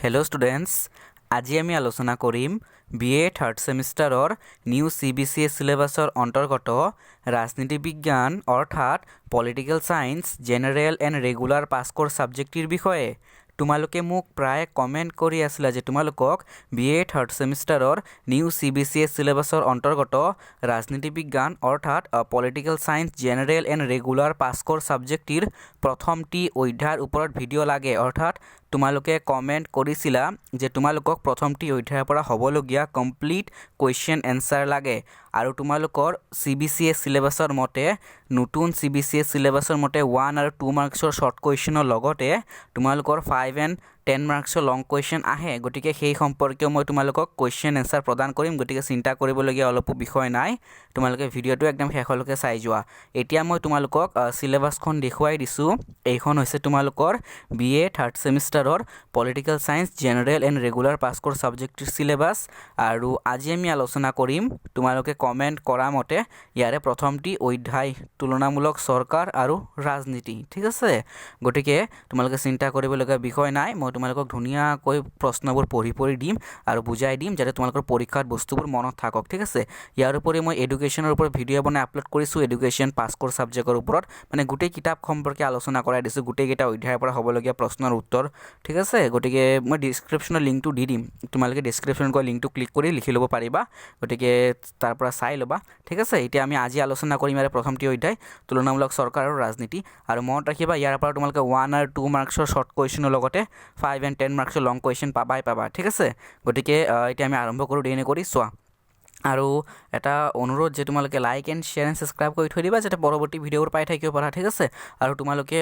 Hello students, আজি আমি আলোচনা কৰিম বিএ থাৰ্ড সেমিষ্টাৰৰ নিউ CBCS সিলেবাছৰ অন্তৰ্গত ৰাজনীতি বিজ্ঞান অৰ্থাৎ political science general and regular pass course সাবজেক্টৰ বিষয়ে। তোমালোকে মোক প্ৰায় কমেন্ট কৰি আছিলা যে তোমালোকক বিএ থাৰ্ড সেমিষ্টাৰৰ নিউ CBCS সিলেবাছৰ অন্তৰ্গত ৰাজনীতি বিজ্ঞান অৰ্থাৎ political science general and regular pass course সাবজেক্টৰ প্ৰথমটি অধ্যায়ৰ ওপৰত ভিডিঅ' লাগে। অৰ্থাৎ তোমালোকে কমেন্ট কৰিছিলা যে তোমালোকক প্ৰথমটি অধ্যায়ৰ পৰা হ'বলগীয়া কমপ্লিট কুৱেশ্যন এনসাৰ লাগে আৰু তোমালোকৰ CBCS সিলেবাছৰ মতে নতুন CBCS সিলেবাছৰ মতে 1 আৰু 2 মাৰ্কছৰ শৰ্ট কুৱেশ্যনৰ লগতে তোমালোকৰ 5 and 10 মাৰ্কছৰ লং কুৱেশ্যন আহে। গতিকে সেই সম্পৰ্কীয় মই তোমালোকক কুৱেশ্যন এনসাৰ প্ৰদান কৰিম। গতিকে চিন্তা কৰিবলগীয়া অলপো বিষয় নাই, তোমালোকে ভিডিঅ'টো একদম শেষলৈকে চাই যোৱা। এতিয়া মই তোমালোকক সিলেবাছখন দেখুৱাই দিছোঁ। এইখন হৈছে তোমালোকৰ বিএ থাৰ্ড সেমিষ্টাৰৰ political science general and regular pass course সাবজেক্টৰ সিলেবাছ আৰু আজি আমি আলোচনা কৰিম তোমালোকে কমেন্ট কৰা মতে ইয়াৰে প্ৰথমটি অধ্যায় তুলনামূলক চৰকাৰ আৰু ৰাজনীতি। ঠিক আছে, গতিকে তোমালোকে চিন্তা কৰিবলগীয়া বিষয় নাই। মই তোমালোকক ধুনীয়াকৈ প্ৰশ্নবোৰ পঢ়ি দিম আৰু বুজাই দিম যাতে তোমালোকৰ পৰীক্ষাত বস্তুবোৰ মনত থাকক। ঠিক আছে, ইয়াৰ উপৰি মই এডুকেশ্যনৰ ওপৰত ভিডিঅ' বনাই আপলোড কৰিছোঁ। এডুকেশ্যন পাছ কোৰ্স সাবজেক্টৰ ওপৰত মানে গোটেই কিতাপ সম্পৰ্কে আলোচনা কৰাই দিছোঁ, গোটেইকেইটা অধ্যায়ৰ পৰা হ'বলগীয়া প্ৰশ্নৰ উত্তৰ। ঠিক আছে, গতিকে মই ডিছক্ৰিপশ্যনৰ লিংকটো দি দিম, তোমালোকে ডিছক্ৰিপশ্যনত গৈ লিংকটো ক্লিক কৰি লিখি ল'ব পাৰিবা। গতিকে তাৰ পৰা চাই ল'বা। ঠিক আছে, এতিয়া আমি আজি আলোচনা কৰিম ইয়াৰে প্ৰথমটি অধ্যায় তুলনামূলক চৰকাৰ আৰু ৰাজনীতি। আৰু মনত ৰাখিবা ইয়াৰ পৰা তোমালোকে 1 আৰু 2 মাৰ্কছৰ শৰ্ট কুৱেশ্যনৰ লগতে 5 and 10 মাৰ্কছৰ লং কুৱেশ্যন পাবা। ঠিক আছে, গতিকে এতিয়া আমি আৰম্ভ কৰোঁ। দেৰি নকৰি চোৱা। আৰু এটা অনুৰোধ যে তোমালোকে like and share and subscribe কৰি থৈ দিবা যাতে পৰৱৰ্তী ভিডিঅ'বোৰ পাই থাকিব পাৰা। ঠিক আছে, আৰু তোমালোকে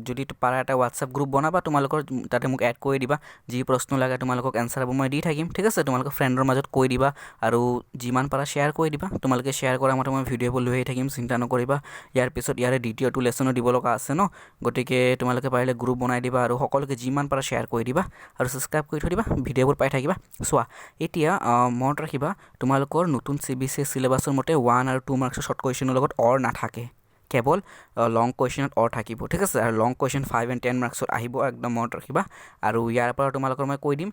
যদি পাৰা এটা হোৱাটছআপ গ্ৰুপ বনাবা, তোমালোকৰ তাতে মোক এড কৰি দিবা। যি প্ৰশ্ন লাগে তোমালোকক এনসাৰবোৰ মই দি থাকিম। ঠিক আছে, তোমালোকে ফ্ৰেণ্ডৰ মাজত কৈ দিবা আৰু যিমান পাৰা শ্বেয়াৰ কৰি দিবা। তোমালোকে শ্বেয়াৰ কৰা মতে মই ভিডিঅ'বোৰ লৈ থাকিম, চিন্তা নকৰিবা। ইয়াৰ পিছত ইয়াৰে দ্বিতীয়টো লেচনো দিব লগা আছে ন, গতিকে তোমালোকে পাৰিলে গ্ৰুপ বনাই দিবা আৰু সকলোকে যিমান পাৰা শ্বেয়াৰ কৰি দিবা আৰু ছাবস্ক্ৰাইব কৰি থৈ দিবা, ভিডিঅ'বোৰ পাই থাকিবা। চোৱা, এতিয়া মনত ৰাখিবা তোমালোকৰ নতুন CBCS সিলেবাছৰ মতে 1 আৰু 2 মাৰ্কছৰ শৰ্ট কুৱেশ্যনৰ লগত অৰ নাথাকে, কেৱল লং কুৱেশ্যনত অৰ থাকিব। ঠিক আছে, আৰু লং কুৱেশ্যন 5 and 10 মাৰ্কছৰ আহিব, একদম মনত ৰাখিবা। আৰু ইয়াৰ পৰা তোমালোকৰ মই কৈ দিম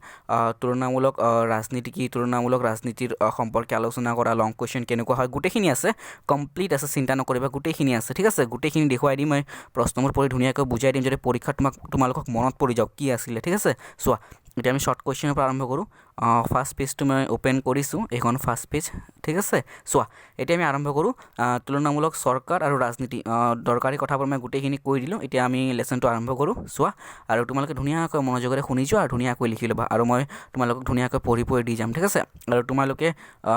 তুলনামূলক ৰাজনীতি কি, তুলনামূলক ৰাজনীতিৰ সম্পৰ্কে আলোচনা কৰা লং কুৱেশ্যন কেনেকুৱা হয়, গোটেইখিনি আছে, কমপ্লিট আছে, চিন্তা নকৰিবা, গোটেইখিনি আছে। ঠিক আছে, গোটেইখিনি দেখুৱাই দিম, মই প্ৰশ্নবোৰ পঢ়ি ধুনীয়াকৈ বুজাই দিম যাতে পৰীক্ষাত তোমালোকক মনত পৰি যাওক কি আছিলে। ঠিক আছে, চোৱা এতিয়া আমি শৰ্ট কুৱেশ্যনৰ পৰা আৰম্ভ কৰোঁ। ফাৰ্ষ্ট পেজটো মই অ'পেন কৰিছোঁ, এইখন ফাৰ্ষ্ট পেজ। ঠিক আছে, চোৱা এতিয়া আমি আৰম্ভ কৰোঁ তুলনামূলক চৰকাৰ আৰু ৰাজনীতি। দৰকাৰী কথাবোৰ মই গোটেইখিনি কৈ দিলোঁ। এতিয়া আমি লেচনটো আৰম্ভ কৰোঁ। চোৱা, আৰু তোমালোকে ধুনীয়াকৈ মনোযোগেৰে শুনি যোৱা আৰু ধুনীয়াকৈ লিখি ল'বা আৰু মই তোমালোকক ধুনীয়াকৈ পঢ়ি দি যাম। ঠিক আছে, আৰু তোমালোকে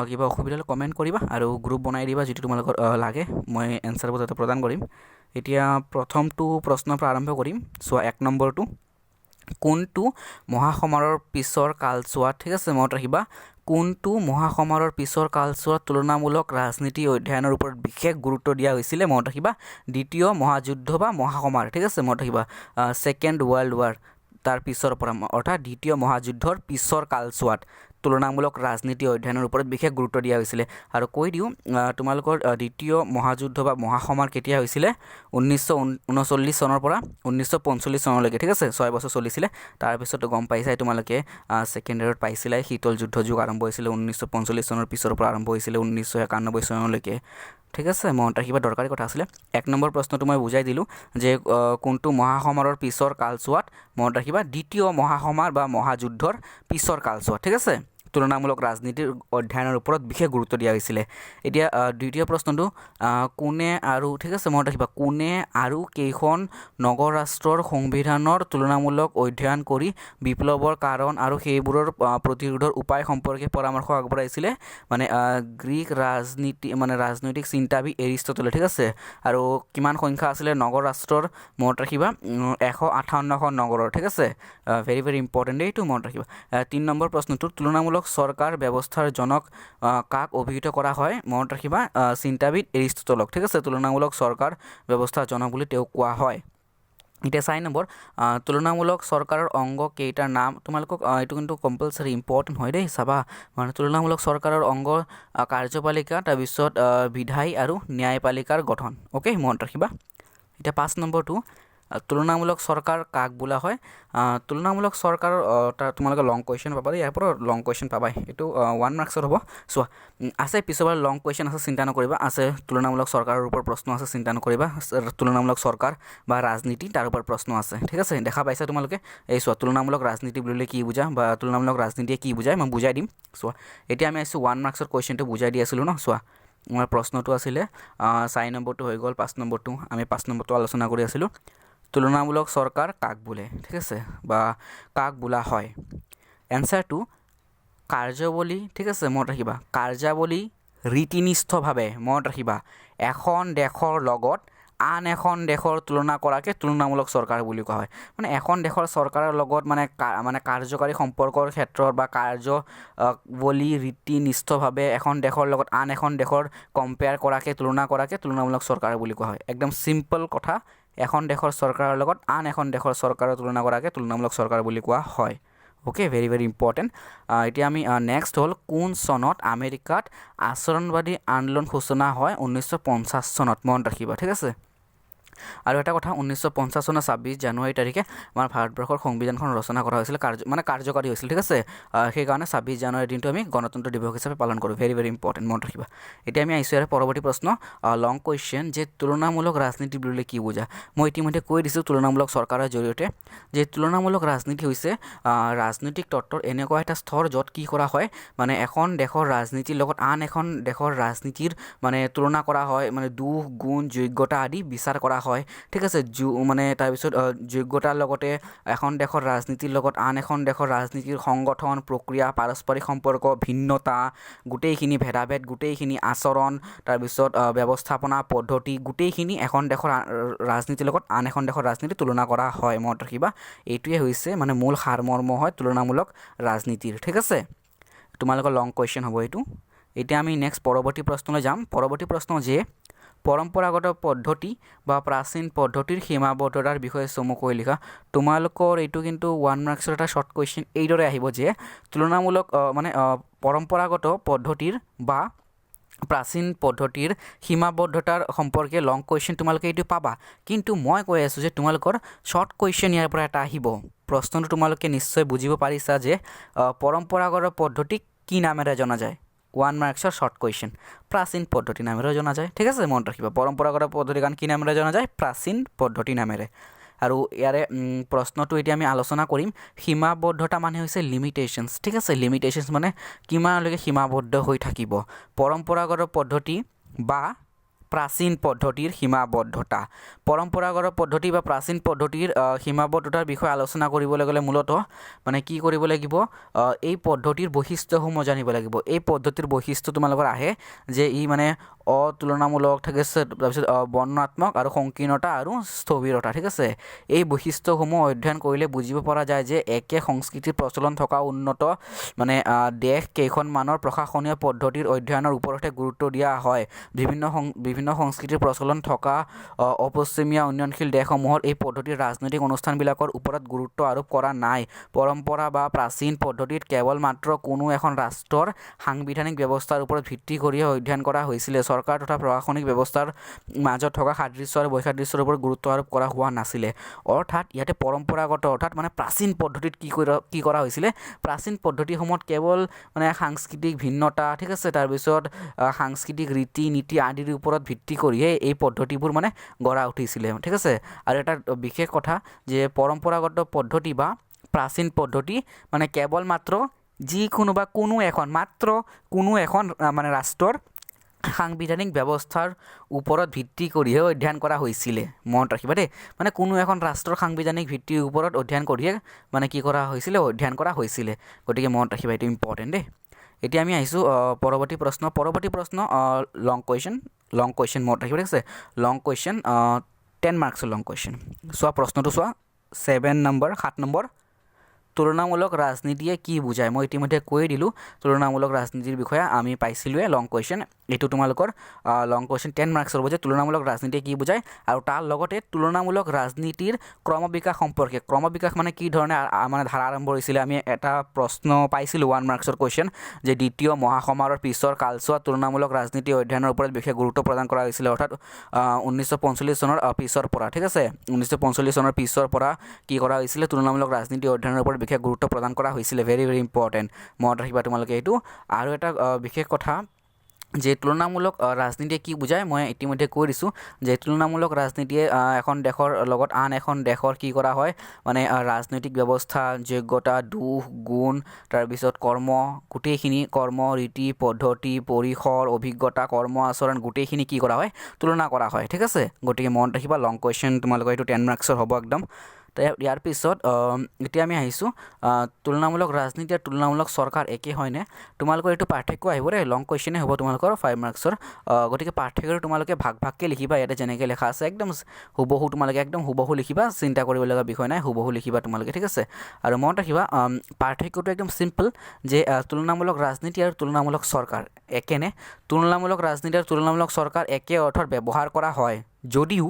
কিবা অসুবিধা হ'লে কমেণ্ট কৰিবা আৰু গ্ৰুপ বনাই দিবা যিটো তোমালোকৰ লাগে, মই এনসাৰবোৰ যাতে প্ৰদান কৰিম। এতিয়া প্ৰথমটো প্ৰশ্নৰ পৰা আৰম্ভ কৰিম। চোৱা, 1 নম্বৰটো কোনটো মহাসমাৰোহৰ পিছৰ কালছোৱাত, ঠিক আছে মনত ৰাখিবা, কোনটো মহাসমাৰোহৰ পিছৰ কালছোৱাত তুলনামূলক ৰাজনীতি অধ্যয়নৰ ওপৰত বিশেষ গুৰুত্ব দিয়া হৈছিলে, মনত ৰাখিবা দ্বিতীয় মহাযুদ্ধ বা মহাসমাৰ। ঠিক আছে, মনত ৰাখিবা ছেকেণ্ড ৱৰ্ল্ড ৱাৰ তাৰ পিছৰ পৰা, অৰ্থাৎ দ্বিতীয় মহাযুদ্ধৰ পিছৰ কালছোৱাত তুলনামূলক ৰাজনীতি অধ্যয়নৰ ওপৰত বিশেষ গুৰুত্ব দিয়া হৈছিলে। আৰু কৈ দিওঁ তোমালোকৰ দ্বিতীয় মহাযুদ্ধ বা মহাসমাৰ কেতিয়া হৈছিলে, 1939 চনৰ পৰা 1945 চনলৈকে। ঠিক আছে, 6 বছৰ চলিছিলে। তাৰপিছত গম পাইছাই তোমালোকে ছেকেণ্ড ইয়াৰত পাইছিলাই শীতল যুদ্ধ যুগ আৰম্ভ হৈছিলে 1945 চনৰ পিছৰ পৰা আৰম্ভ হৈছিলে 1991 চনলৈকে। ঠিক আছে, মনত ৰাখিবা, দৰকাৰী কথা আছিলে। 1 নম্বৰ প্ৰশ্নটো মই বুজাই দিলোঁ যে কোনটো মহাসমাৰৰ পিছৰ কালছোৱাত, মনত ৰাখিবা দ্বিতীয় মহাসমাৰ বা মহাযুদ্ধৰ পিছৰ কালছোৱাত। ঠিক আছে, তুলনামূলক ৰাজনীতিৰ অধ্যয়নৰ ওপৰত বিশেষ গুৰুত্ব দিয়া হৈছিলে। এতিয়া দ্বিতীয় প্ৰশ্নটো কোনে আৰু, ঠিক আছে মনত ৰাখিবা, কোনে আৰু কেইখন নগৰ ৰাষ্ট্ৰৰ সংবিধানৰ তুলনামূলক অধ্যয়ন কৰি বিপ্লৱৰ কাৰণ আৰু সেইবোৰৰ প্ৰতিৰোধৰ উপায় সম্পৰ্কে পৰামৰ্শ আগবঢ়াইছিলে, মানে গ্ৰীক ৰাজনৈতিক চিন্তাবিদ এৰিষ্টটলে। ঠিক আছে, আৰু কিমান সংখ্যা আছিলে নগৰ ৰাষ্ট্ৰৰ, মনত ৰাখিবা 158খন নগৰৰ। ঠিক আছে, ভেৰি ভেৰি ইম্পৰ্টেণ্ট, এইটো মনত ৰাখিবা। 3 নম্বৰ প্ৰশ্নটো তুলনামূলক চৰকাৰ ব্যৱস্থাৰ জনক কাক অভিহিত কৰা হয়, মনত ৰাখিবা চিন্তাবিদ এৰিষ্টটলক। ঠিক আছে, তুলনামূলক চৰকাৰ ব্যৱস্থাৰ জনক বুলি তেওঁক কোৱা হয়। এতিয়া 4 নম্বৰ তুলনামূলক চৰকাৰৰ অংগ কেইটাৰ নাম, তোমালোকক এইটো কিন্তু কম্পালচাৰী ইম্পৰ্টেণ্ট হয় দেই, চাবা মানে তুলনামূলক চৰকাৰৰ অংগ কাৰ্যপালিকা, তাৰপিছত বিধায়ী আৰু ন্যায়পালিকাৰ গঠন। অ'কে, মনত ৰাখিবা। এতিয়া 5 নম্বৰটো তুলনামূলক চৰকাৰ কাক বোলা হয় তুলনামূলক চৰকাৰৰ তাৰ তোমালোকে লং কুৱেশ্যন পাবা ইয়াৰ পৰা লং কুৱেশ্যন পাবাই এইটো 1 মাৰ্কছৰ হ'ব চোৱা আছে পিছৰবাৰ লং কুৱেশ্যন আছে চিন্তা নকৰিবা আছে তুলনামূলক চৰকাৰৰ ওপৰত প্ৰশ্ন আছে চিন্তা নকৰিবা তুলনামূলক চৰকাৰ বা ৰাজনীতি তাৰ ওপৰত প্ৰশ্ন আছে ঠিক আছে দেখা পাইছা তোমালোকে এই চোৱা তুলনামূলক ৰাজনীতি বুলিলে কি বুজা বা তুলনামূলক ৰাজনীতিয়ে কি বুজায় মই বুজাই দিম চোৱা এতিয়া আমি আহিছোঁ 1 মাৰ্কছৰ কুৱেশ্যনটো বুজাই দি আছিলোঁ ন চোৱা আমাৰ প্ৰশ্নটো আছিলে 4 নম্বৰটো হৈ গ'ল 5 নম্বৰটো আমি 5 নম্বৰটো আলোচনা কৰি আছিলোঁ তুলনামূলক চৰকাৰ কাক বোলে ঠিক আছে বা কাক বোলা হয় এনসাৰটো কাৰ্যবলী ঠিক আছে মনত ৰাখিবা কাৰ্যাৱলী ৰীতিনিষ্ঠভাৱে মনত ৰাখিবা এখন দেশৰ লগত আন এখন দেশৰ তুলনা কৰাকে তুলনামূলক চৰকাৰ বুলি কোৱা হয় মানে এখন দেশৰ চৰকাৰৰ লগত মানে কাৰ্যকাৰী সম্পৰ্কৰ ক্ষেত্ৰত বা কাৰ্যবলী ৰীতিনিষ্ঠভাৱে এখন দেশৰ লগত আন এখন দেশৰ কম্পেয়াৰ কৰাকে তুলনা কৰাকে তুলনামূলক চৰকাৰ বুলি কোৱা হয় একদম সিম্পল কথা এখন দেশৰ চৰকাৰৰ লগত আন এখন দেশৰ চৰকাৰৰ তুলনা কৰাকে তুলনামূলক চৰকাৰ বুলি কোৱা হয় ওকে ভেৰি ভেৰি ইম্পৰ্টেণ্ট এতিয়া আমি নেক্সট হ'ল কোন চনত আমেৰিকাত আচৰণবাদী আন্দোলন সূচনা হয় 1950 চনত মনত ৰাখিবা ঠিক আছে আৰু এটা কথা 1950 চনৰ 26 জানুৱাৰী তাৰিখে আমাৰ ভাৰতবৰ্ষৰ সংবিধানখন ৰচনা কৰা হৈছিল কাৰ্যকাৰী হৈছিল ঠিক আছে সেইকাৰণে 26 জানুৱাৰীৰ দিনটো আমি গণতন্ত্ৰ দিৱস হিচাপে পালন কৰোঁ ভেৰি ভেৰি ইম্পৰ্টেণ্ট মনত ৰাখিবা এতিয়া আমি আহিছোঁ ইয়াৰ পৰৱৰ্তী প্ৰশ্ন লং কুৱেশ্যন যে তুলনামূলক ৰাজনীতি বুলিলে কি বুজা মই ইতিমধ্যে কৈ দিছোঁ তুলনামূলক চৰকাৰৰ জৰিয়তে যে তুলনামূলক ৰাজনীতি হৈছে ৰাজনৈতিক তত্ত্বৰ এনেকুৱা এটা স্তৰ য'ত কি কৰা হয় মানে এখন দেশৰ ৰাজনীতিৰ লগত আন এখন দেশৰ ৰাজনীতিৰ মানে তুলনা কৰা হয় মানে দুখ গুণ যোগ্যতা আদি বিচাৰ কৰা হয় ঠিক আছে মানে তাৰপিছত যোগ্যতাৰ লগতে এখন দেশৰ ৰাজনীতিৰ লগত আন এখন দেশৰ ৰাজনীতিৰ সংগঠন প্ৰক্ৰিয়া পাৰস্পৰিক সম্পৰ্ক ভিন্নতা গোটেইখিনি ভেদাভেদ গোটেইখিনি আচৰণ তাৰপিছত ব্যৱস্থাপনা পদ্ধতি গোটেইখিনি এখন দেশৰ ৰাজনীতিৰ লগত আন এখন দেশৰ ৰাজনীতি তুলনা কৰা হয় মনত ৰাখিবা এইটোৱে হৈছে মানে মূল সাৰমৰ্ম হয় তুলনামূলক ৰাজনীতিৰ ঠিক আছে তোমালোকৰ লং কুৱেশ্যন হ'ব এইটো এতিয়া আমি নেক্সট পৰৱৰ্তী প্ৰশ্নলৈ যাম পৰৱৰ্তী প্ৰশ্ন যে পৰম্পৰাগত পদ্ধতি বা প্ৰাচীন পদ্ধতিৰ সীমাবদ্ধতাৰ বিষয়ে চমুকৈ লিখা তোমালোকৰ এইটো কিন্তু 1 মাৰ্কছৰ এটা শৰ্ট কুৱেশ্যন এইদৰে আহিব যে তুলনামূলক মানে পৰম্পৰাগত পদ্ধতিৰ বা প্ৰাচীন পদ্ধতিৰ সীমাবদ্ধতাৰ সম্পৰ্কে লং কুৱেশ্যন তোমালোকে এইটো পাবা কিন্তু মই কৈ আছোঁ যে তোমালোকৰ শৰ্ট কুৱেশ্যন ইয়াৰ পৰা এটা আহিব প্ৰশ্নটো তোমালোকে নিশ্চয় বুজিব পাৰিছা যে পৰম্পৰাগত পদ্ধতিক কি নামেৰে জনা যায় 1 মাৰ্কছৰ শৰ্ট কুৱেশ্যন প্ৰাচীন পদ্ধতি নামেৰে জনা যায় ঠিক আছে মনত ৰাখিবা পৰম্পৰাগত পদ্ধতি কাৰণ কি নামেৰে জনা যায় প্ৰাচীন পদ্ধতি নামেৰে আৰু ইয়াৰে প্ৰশ্নটো এতিয়া আমি আলোচনা কৰিম সীমাবদ্ধতা মানে হৈছে লিমিটেশনস ঠিক আছে লিমিটেশনস মানে কিমানলৈকে সীমাবদ্ধ হৈ থাকিব পৰম্পৰাগত পদ্ধতি বা প্ৰাচীন পদ্ধতিৰ সীমাবদ্ধতা পৰম্পৰাগত পদ্ধতি বা প্ৰাচীন পদ্ধতিৰ সীমাবদ্ধতাৰ বিষয়ে আলোচনা কৰিবলৈ গ'লে মূলতঃ মানে কি কৰিব লাগিব এই পদ্ধতিৰ বৈশিষ্ট্যসমূহ জানিব লাগিব এই পদ্ধতিৰ বৈশিষ্ট্য তোমালোকৰ আহে যে ই মানে অতুলনামূলক ঠিক আছে তাৰপিছত বৰ্ণনাত্মক আৰু সংকীৰ্ণতা আৰু স্থবিৰতা ঠিক আছে এই বৈশিষ্ট্যসমূহ অধ্যয়ন কৰিলে বুজিব পৰা যায় যে একে সংস্কৃতিৰ প্ৰচলন থকা উন্নত মানে দেশ কেইখনমানৰ প্ৰশাসনীয় পদ্ধতিৰ অধ্যয়নৰ ওপৰতে গুৰুত্ব দিয়া হয় বিভিন্ন সংস্কৃতিৰ প্ৰচলন থকা অপশ্চিমীয়া উন্নয়নশীল দেশসমূহৰ এই পদ্ধতিৰ ৰাজনৈতিক অনুষ্ঠানবিলাকৰ ওপৰত গুৰুত্ব আৰোপ কৰা নাই পৰম্পৰা বা প্ৰাচীন পদ্ধতিত কেৱল মাত্ৰ কোনো এখন ৰাষ্ট্ৰৰ সাংবিধানিক ব্যৱস্থাৰ ওপৰত ভিত্তি কৰিয়ে অধ্যয়ন কৰা হৈছিলে চৰকাৰ তথা প্ৰশাসনিক ব্যৱস্থাৰ মাজত থকা সাদৃশ্য আৰু বৈসাদৃশ্যৰ ওপৰত গুৰুত্ব আৰোপ কৰা হোৱা নাছিলে অৰ্থাৎ ইয়াতে পৰম্পৰাগত অৰ্থাৎ মানে প্ৰাচীন পদ্ধতিত কি কৰা হৈছিলে প্ৰাচীন পদ্ধতিসমূহত কেৱল মানে সাংস্কৃতিক ভিন্নতা ঠিক আছে তাৰপিছত সাংস্কৃতিক ৰীতি নীতি আদিৰ ওপৰত ভিত্তি কৰিয়ে এই পদ্ধতিবোৰ মানে গঢ়া উঠিছিলে ঠিক আছে আৰু এটা বিশেষ কথা যে পৰম্পৰাগত পদ্ধতি বা প্ৰাচীন পদ্ধতি মানে কেৱল মাত্ৰ যিকোনো বা কোনো এখন মানে ৰাষ্ট্ৰৰ সাংবিধানিক ব্যৱস্থাৰ ওপৰত ভিত্তি কৰিহে অধ্যয়ন কৰা হৈছিলে মনত ৰাখিবা দেই মানে কোনো এখন ৰাষ্ট্ৰৰ সাংবিধানিক ভিত্তিৰ ওপৰত অধ্যয়ন কৰিহে মানে কি কৰা হৈছিলে অধ্যয়ন কৰা হৈছিলে গতিকে মনত ৰাখিবা এইটো ইম্পৰ্টেণ্ট দেই এতিয়া আমি আহিছোঁ পৰৱৰ্তী প্ৰশ্ন লং কুৱেশ্যন মনত ৰাখিব ঠিক আছে লং কুৱেশ্যন 10 মাৰ্কছৰ লং কুৱেশ্যন চোৱা প্ৰশ্নটো চোৱা 7 নম্বৰ তুলনামূলক ৰাজনীতিয়ে কি বুজায় মই ইতিমধ্যে কৈ দিলোঁ তুলনামূলক ৰাজনীতিৰ বিষয়ে আমি পাইছিলোঁৱে লং কুৱেশ্যন এইটো তোমালোকৰ লং কুৱেশ্যন 10 মাৰ্কছৰ হ'ব যে তুলনামূলক ৰাজনীতিয়ে কি বুজায় আৰু তাৰ লগতে তুলনামূলক ৰাজনীতিৰ ক্ৰমবিকাশ সম্পৰ্কে ক্ৰমবিকাশ মানে কি ধৰণে মানে ধাৰা আৰম্ভ হৈছিলে আমি এটা প্ৰশ্ন পাইছিলোঁ 1 মাৰ্কছৰ কুৱেশ্যন যে দ্বিতীয় মহাসমাৰোহৰ পিছৰ কালছোৱাত তুলনামূলক ৰাজনীতি অধ্যয়নৰ ওপৰত বিশেষ গুৰুত্ব প্ৰদান কৰা হৈছিলে অৰ্থাৎ 1945 চনৰ পিছৰ পৰা ঠিক আছে 1945 চনৰ পিছৰ পৰা কি কৰা হৈছিলে তুলনামূলক ৰাজনীতি অধ্যয়নৰ ওপৰত বিশেষ গুৰুত্ব প্ৰদান কৰা হৈছিলে ভেৰি ইম্পৰ্টেণ্ট মনত ৰাখিবা তোমালোকে এইটো আৰু এটা বিশেষ কথা যে তুলনামূলক ৰাজনীতিয়ে কি বুজায় মই ইতিমধ্যে কৈ দিছোঁ যে তুলনামূলক ৰাজনীতিয়ে এখন দেশৰ লগত আন এখন দেশৰ কি কৰা হয় মানে ৰাজনৈতিক ব্যৱস্থা যোগ্যতা দুখ গুণ তাৰপিছত কৰ্ম গোটেইখিনি কৰ্ম ৰীতি পদ্ধতি পৰিসৰ অভিজ্ঞতা কৰ্ম আচৰণ গোটেইখিনি কি কৰা হয় তুলনা কৰা হয় ঠিক আছে গতিকে মনত ৰাখিবা লং কুৱেশ্যন তোমালোকৰ এইটো 10 মাৰ্কছৰ হ'ব একদম ইয়াৰ পিছত এতিয়া আমি আহিছোঁ তুলনামূলক ৰাজনীতি আৰু তুলনামূলক চৰকাৰ একে হয়নে তোমালোকৰ এইটো পাৰ্থক্য আহিব ৰে লং কুৱেশ্যনে হ'ব তোমালোকৰ 5 মাৰ্কছৰ গতিকে পাৰ্থক্যটো তোমালোকে ভাগকৈ লিখিবা ইয়াতে যেনেকৈ লেখা আছে একদম হুবহু তোমালোকে একদম হুবহু লিখিবা চিন্তা কৰিবলগা বিষয় নাই হুবহু লিখিবা তোমালোকে ঠিক আছে আৰু মনত ৰাখিবা পাৰ্থক্যটো একদম চিম্পল যে তুলনামূলক ৰাজনীতি আৰু তুলনামূলক চৰকাৰ একেনে তুলনামূলক ৰাজনীতি আৰু তুলনামূলক চৰকাৰ একে অৰ্থত ব্যৱহাৰ কৰা হয় যদিও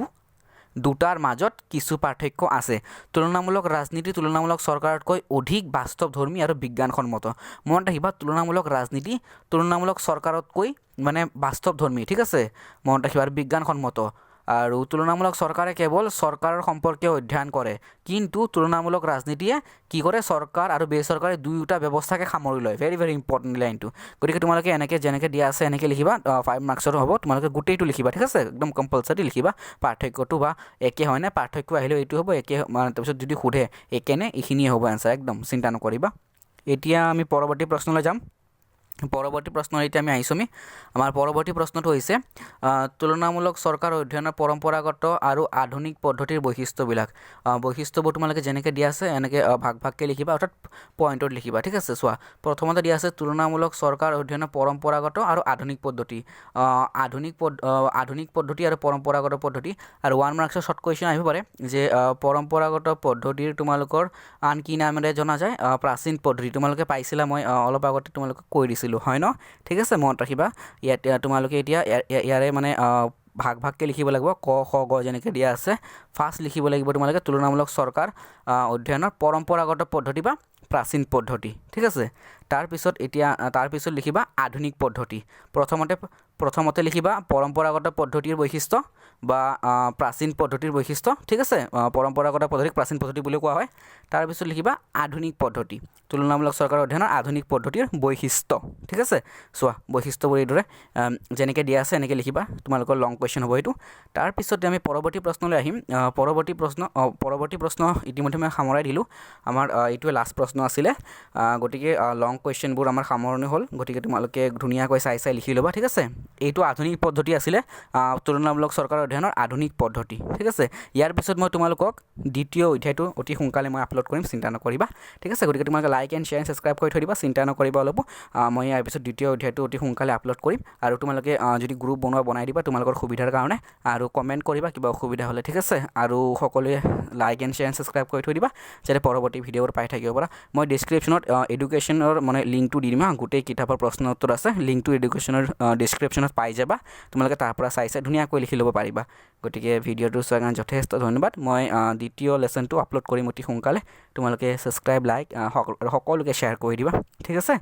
দুটাৰ মাজত কিছু পাৰ্থক্য আছে তুলনামূলক ৰাজনীতি তুলনামূলক চৰকাৰতকৈ অধিক বাস্তৱধৰ্মী আৰু বিজ্ঞানসন্মত মনত ৰাখিবা তুলনামূলক ৰাজনীতি তুলনামূলক চৰকাৰতকৈ মানে বাস্তৱধৰ্মী ঠিক আছে মনত ৰাখিবা আৰু বিজ্ঞানসন্মত আৰু তুলনামূলক চৰকাৰে কেৱল চৰকাৰৰ সম্পৰ্কে অধ্যয়ন কৰে কিন্তু তুলনামূলক ৰাজনীতিয়ে কি কৰে চৰকাৰ আৰু বেচৰকাৰী দুয়োটা ব্যৱস্থাকে সামৰি লয় ভেৰি ইম্পৰ্টেণ্ট লাইনটো গতিকে তোমালোকে এনেকৈ যেনেকৈ দিয়া আছে এনেকৈ লিখিবা 5 মাৰ্কছৰ হ'ব তোমালোকে গোটেইটো লিখিবা ঠিক আছে একদম কম্পালচাৰি লিখিবা পাৰ্থক্যটো বা একে হয়নে পাৰ্থক্য আহিলেও এইটো হ'ব একে তাৰপিছত যদি সোধে একেনে এইখিনিয়ে হ'ব এনচাৰ একদম চিন্তা নকৰিবা এতিয়া আমি পৰৱৰ্তী প্ৰশ্নলৈ যাম পৰৱৰ্তী প্ৰশ্ন এতিয়া আমি আহিছোঁ আমাৰ পৰৱৰ্তী প্ৰশ্নটো হৈছে তুলনামূলক চৰকাৰ অধ্যয়নৰ পৰম্পৰাগত আৰু আধুনিক পদ্ধতিৰ বৈশিষ্ট্যবোৰ তোমালোকে যেনেকৈ দিয়া আছে এনেকৈ ভাগকৈ লিখিবা অৰ্থাৎ পইণ্টত লিখিবা ঠিক আছে চোৱা প্ৰথমতে দিয়া আছে তুলনামূলক চৰকাৰ অধ্যয়নৰ পৰম্পৰাগত আৰু আধুনিক পদ্ধতি আধুনিক পদ্ধতি আৰু পৰম্পৰাগত পদ্ধতি আৰু 1 মাৰ্কছৰ শ্বৰ্ট কুৱেশ্যন আহিব পাৰে যে পৰম্পৰাগত পদ্ধতিৰ তোমালোকৰ আন কি নামেৰে জনা যায় প্ৰাচীন পদ্ধতি তোমালোকে পাইছিলা মই অলপ আগতে তোমালোকক কৈ দিছিলোঁ হয় ন ঠিক আছে মনত ৰাখিবা ইয়াত তোমালোকে এতিয়া ইয়াৰে মানে ভাগকৈ লিখিব লাগিব ক খ গ যেনেকৈ দিয়া আছে ফাৰ্ষ্ট লিখিব লাগিব তোমালোকে তুলনামূলক চৰকাৰ অধ্যয়নৰ পৰম্পৰাগত পদ্ধতি বা প্ৰাচীন পদ্ধতি ঠিক আছে তাৰপিছত লিখিবা আধুনিক পদ্ধতি প্ৰথমতে লিখিবা পৰম্পৰাগত পদ্ধতিৰ বৈশিষ্ট্য বা প্ৰাচীন পদ্ধতিৰ বৈশিষ্ট্য ঠিক আছে পৰম্পৰাগত পদ্ধতিক প্ৰাচীন পদ্ধতি বুলি কোৱা হয় তাৰপিছত লিখিবা আধুনিক পদ্ধতি তুলনামূলক চৰকাৰ অধ্যয়নৰ আধুনিক পদ্ধতিৰ বৈশিষ্ট্য ঠিক আছে চোৱা বৈশিষ্ট্যবোৰ এইদৰে যেনেকৈ দিয়া আছে এনেকৈ লিখিবা তোমালোকৰ লং কুৱেশ্যন হ'ব এইটো তাৰপিছত আমি পৰৱৰ্তী প্ৰশ্নলৈ আহিম পৰৱৰ্তী প্ৰশ্ন ইতিমধ্যে মই সামৰাই দিলোঁ আমাৰ এইটোৱে লাষ্ট প্ৰশ্ন আছিলে গতিকে লং কুৱেশ্যনবোৰ আমাৰ সামৰণি হ'ল গতিকে তোমালোকে ধুনীয়াকৈ চাই লিখি ল'বা ঠিক আছে এইটো আধুনিক পদ্ধতি আছিলে তুলনামূলক চৰকাৰ অধ্যয়নৰ আধুনিক পদ্ধতি ঠিক আছে ইয়াৰ পিছত মই তোমালোকক দ্বিতীয় অধ্যায়টো অতি সোনকালে মই আপলোড কৰিম চিন্তা নকৰিবা ঠিক আছে গতিকে তোমালোকে লাইক এণ্ড শ্বেয়াৰ ছাবস্ক্ৰাইব কৰি থৈ দিবা চিন্তা নকৰিবা অলপ মই ইয়াৰ পিছত দ্বিতীয় অধ্যায়টো অতি সোনকালে আপলোড কৰিম আৰু তোমালোকে যদি গ্ৰুপ বনাই দিবা তোমালোকৰ সুবিধাৰ কাৰণে আৰু কমেণ্ট কৰিবা কিবা অসুবিধা হ'লে ঠিক আছে আৰু সকলোৱে লাইক এণ্ড শ্বেয়াৰ ছাবস্ক্ৰাইব কৰি থৈ দিবা যাতে পৰৱৰ্তী ভিডিঅ'বোৰ পাই থাকিব পৰা মই ডিছক্ৰিপশ্যনত এডুকেশ্যনৰ মানে লিংকটো দি দিম গোটেই কিতাপৰ প্ৰশ্ন উত্তৰ আছে লিংকটো এডুকেশ্যনৰ ডিছক্ৰিপশ্যনত পাই যাবা তোমালোকে তাৰ পৰা চাই ধুনীয়াকৈ লিখি ল'ব পাৰিবা গতিকে ভিডিঅ'টো চোৱাৰ কাৰণে যথেষ্ট ধন্যবাদ মই দ্বিতীয় লেচনটো আপলোড কৰিম অতি সোনকালে তোমালোকে ছাবস্ক্ৰাইব লাইক সকলোকে শ্বেয়াৰ কৰি দিবা ঠিক আছে